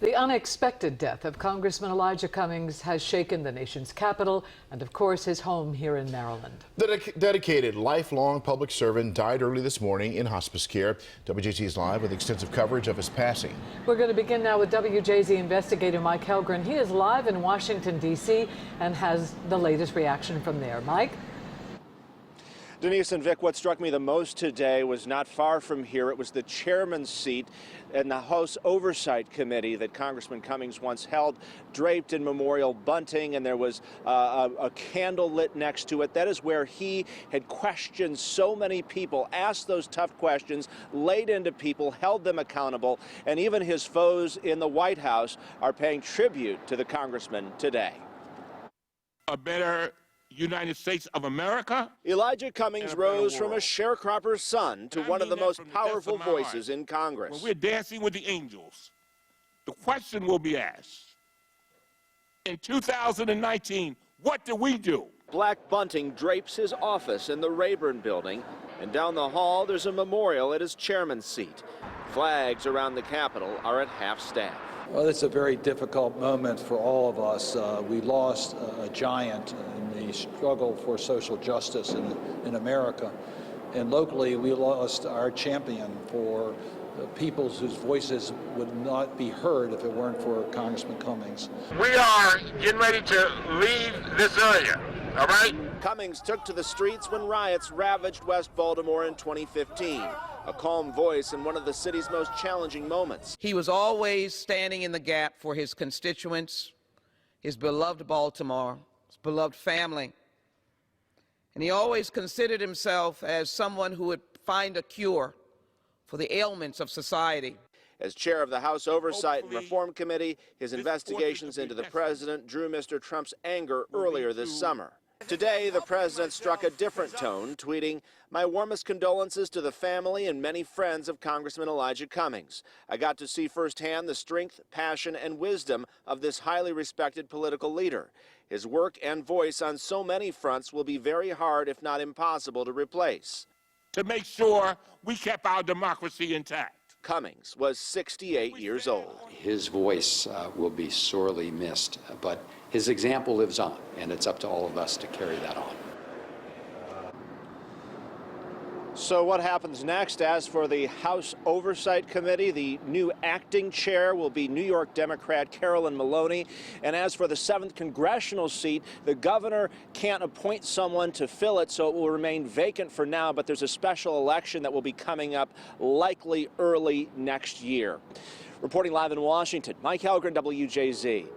The unexpected death of Congressman Elijah Cummings has shaken the nation's capital and, of course, his home here in Maryland. The dedicated, lifelong public servant died early this morning in hospice care. WJZ is live with extensive coverage of his passing. We're going to begin now with WJZ investigator Mike Helgren. He is live in Washington, D.C. and has the latest reaction from there. Mike? Denise and Vic, what struck me the most today was not far from here. It was the chairman's seat in the House Oversight Committee that Congressman Cummings once held, draped in memorial bunting, and there was a candle lit next to it. That is where he had questioned so many people, asked those tough questions, laid into people, held them accountable, and even his foes in the White House are paying tribute to the congressman today. A better United States of America. Elijah Cummings rose from a sharecropper's son to one of the most powerful voices in Congress. When we're dancing with the angels, the question will be asked, in 2019, what do we do? Black bunting drapes his office in the Rayburn building, and down the hall there's a memorial at his chairman's seat. Flags around the Capitol are at half-staff. Well, it's a very difficult moment for all of us. We lost a giant in the struggle for social justice in America. And locally, we lost our champion for the people whose voices would not be heard if it weren't for Congressman Cummings. We are getting ready to leave this area, all right? Cummings took to the streets when riots ravaged West Baltimore in 2015. A calm voice in one of the city's most challenging moments. He was always standing in the gap for his constituents, his beloved Baltimore, his beloved family. And he always considered himself as someone who would find a cure for the ailments of society. As chair of the House Oversight and Reform Committee, his investigations into the president drew Mr. Trump's anger earlier this summer. Today, the president struck a different tone, tweeting, "My warmest condolences to the family and many friends of Congressman Elijah Cummings. I got to see firsthand the strength, passion, and wisdom of this highly respected political leader. His work and voice on so many fronts will be very hard, if not impossible, to replace." To make sure we kept our democracy intact. Cummings was 68 years old. His voice will be sorely missed, but his example lives on, and it's up to all of us to carry that on. So what happens next? As for the House Oversight Committee, the new acting chair will be New York Democrat Carolyn Maloney. And as for the 7th congressional seat, the governor can't appoint someone to fill it, so it will remain vacant for now. But there's a special election that will be coming up likely early next year. Reporting live in Washington, Mike Helgren, WJZ.